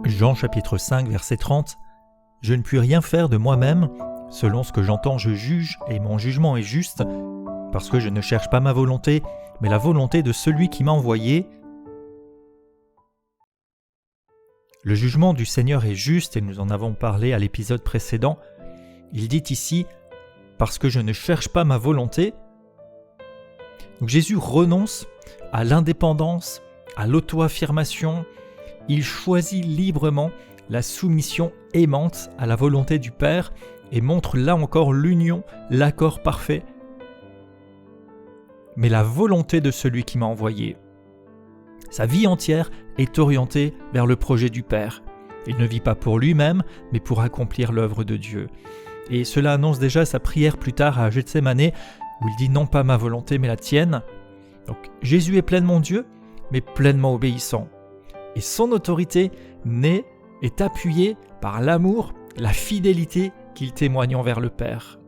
Jean chapitre 5 verset 30 « Je ne puis rien faire de moi-même, selon ce que j'entends je juge, et mon jugement est juste, parce que je ne cherche pas ma volonté, mais la volonté de celui qui m'a envoyé. » Le jugement du Seigneur est juste, et nous en avons parlé à l'épisode précédent. Il dit ici « parce que je ne cherche pas ma volonté ». Donc Jésus renonce à l'indépendance, à l'auto-affirmation. Il choisit librement la soumission aimante à la volonté du Père et montre là encore l'union, l'accord parfait. Mais la volonté de celui qui m'a envoyé. Sa vie entière est orientée vers le projet du Père. Il ne vit pas pour lui-même, mais pour accomplir l'œuvre de Dieu. Et cela annonce déjà sa prière plus tard à Gethsémanée, où il dit « Non pas ma volonté, mais la tienne ». Donc Jésus est pleinement Dieu, mais pleinement obéissant. Et son autorité est appuyée par l'amour, la fidélité qu'il témoigne envers le Père.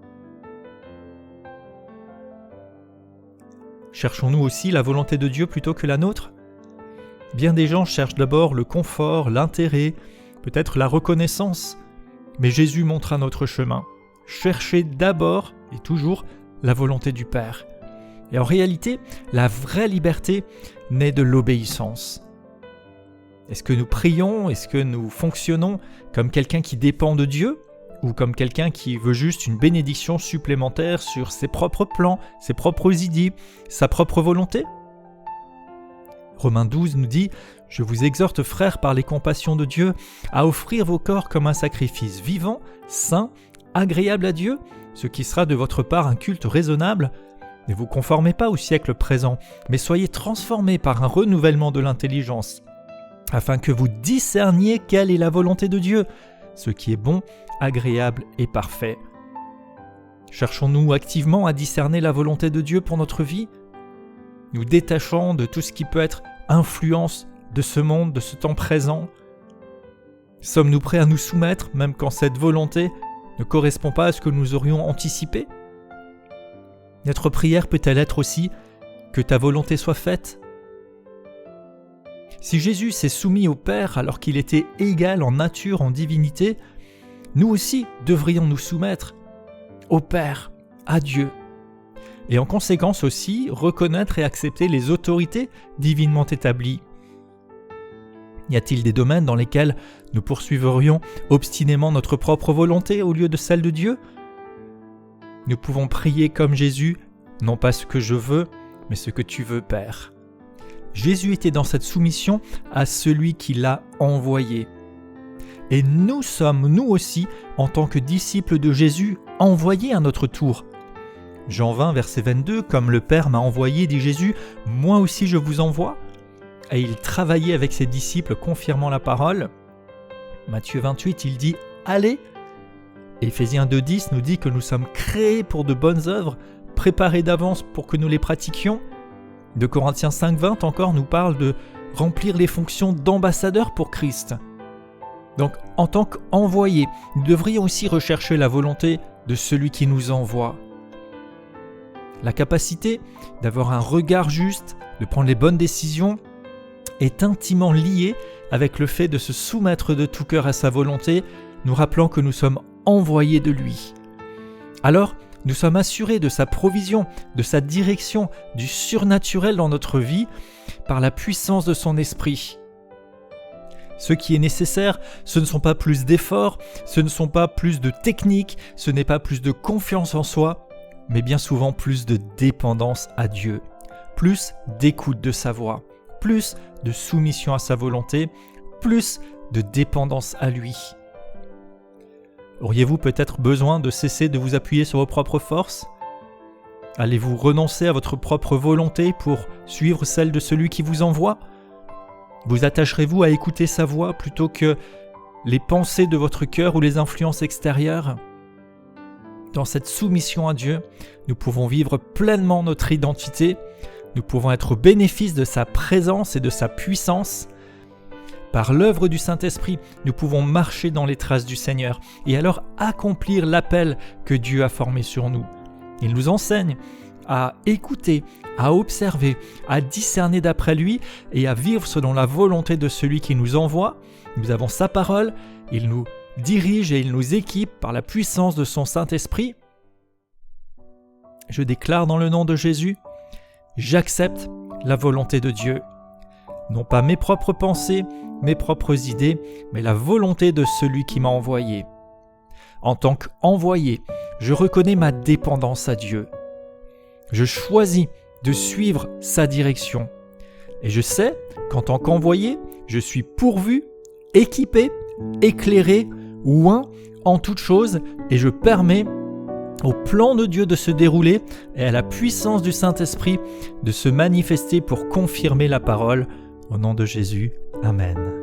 Cherchons-nous aussi la volonté de Dieu plutôt que la nôtre ? Bien des gens cherchent d'abord le confort, l'intérêt, peut-être la reconnaissance, mais Jésus montre un autre chemin. Cherchez d'abord et toujours la volonté du Père. Et en réalité, la vraie liberté naît de l'obéissance. Est-ce que nous prions, est-ce que nous fonctionnons comme quelqu'un qui dépend de Dieu ou comme quelqu'un qui veut juste une bénédiction supplémentaire sur ses propres plans, ses propres idées, sa propre volonté ? Romains 12 nous dit « Je vous exhorte, frères, par les compassions de Dieu, à offrir vos corps comme un sacrifice vivant, saint, agréable à Dieu, ce qui sera de votre part un culte raisonnable. Ne vous conformez pas au siècle présent, mais soyez transformés par un renouvellement de l'intelligence, afin que vous discerniez quelle est la volonté de Dieu, ce qui est bon, agréable et parfait. » Cherchons-nous activement à discerner la volonté de Dieu pour notre vie ? Nous détachons de tout ce qui peut être influence de ce monde, de ce temps présent. Sommes-nous prêts à nous soumettre, même quand cette volonté ne correspond pas à ce que nous aurions anticipé ? Notre prière peut-elle être aussi « Que ta volonté soit faite » ? Si Jésus s'est soumis au Père alors qu'il était égal en nature, en divinité, nous aussi devrions nous soumettre au Père, à Dieu. Et en conséquence aussi reconnaître et accepter les autorités divinement établies. Y a-t-il des domaines dans lesquels nous poursuivrions obstinément notre propre volonté au lieu de celle de Dieu ? Nous pouvons prier comme Jésus, non pas ce que je veux, mais ce que tu veux, Père. Jésus était dans cette soumission à celui qui l'a envoyé. Et nous sommes, nous aussi, en tant que disciples de Jésus, envoyés à notre tour. Jean 20, verset 22, « Comme le Père m'a envoyé, dit Jésus, moi aussi je vous envoie. » Et il travaillait avec ses disciples, confirmant la parole. Matthieu 28, il dit « Allez !» Éphésiens 2,10 nous dit que nous sommes créés pour de bonnes œuvres, préparés d'avance pour que nous les pratiquions. De Corinthiens 5,20 encore nous parle de remplir les fonctions d'ambassadeurs pour Christ. Donc, en tant qu'envoyés, nous devrions aussi rechercher la volonté de celui qui nous envoie. La capacité d'avoir un regard juste, de prendre les bonnes décisions, est intimement liée avec le fait de se soumettre de tout cœur à sa volonté, nous rappelant que nous sommes envoyés de lui. Alors, nous sommes assurés de sa provision, de sa direction, du surnaturel dans notre vie, par la puissance de son esprit. Ce qui est nécessaire, ce ne sont pas plus d'efforts, ce ne sont pas plus de techniques, ce n'est pas plus de confiance en soi, mais bien souvent plus de dépendance à Dieu, plus d'écoute de sa voix, plus de soumission à sa volonté, plus de dépendance à lui. Auriez-vous peut-être besoin de cesser de vous appuyer sur vos propres forces ? Allez-vous renoncer à votre propre volonté pour suivre celle de celui qui vous envoie ? Vous attacherez-vous à écouter sa voix plutôt que les pensées de votre cœur ou les influences extérieures ? Dans cette soumission à Dieu, nous pouvons vivre pleinement notre identité, nous pouvons être au bénéfice de sa présence et de sa puissance. Par l'œuvre du Saint-Esprit, nous pouvons marcher dans les traces du Seigneur et alors accomplir l'appel que Dieu a formé sur nous. Il nous enseigne à écouter, à observer, à discerner d'après lui et à vivre selon la volonté de celui qui nous envoie. Nous avons sa parole, il nous dirige et il nous équipe par la puissance de son Saint-Esprit. Je déclare dans le nom de Jésus, j'accepte la volonté de Dieu. Non pas mes propres pensées, mes propres idées, mais la volonté de celui qui m'a envoyé. En tant qu'envoyé, je reconnais ma dépendance à Dieu. Je choisis de suivre sa direction. Et je sais qu'en tant qu'envoyé, je suis pourvu, équipé, éclairé, oint en toutes choses, et je permets au plan de Dieu de se dérouler et à la puissance du Saint-Esprit de se manifester pour confirmer la parole. Au nom de Jésus, Amen.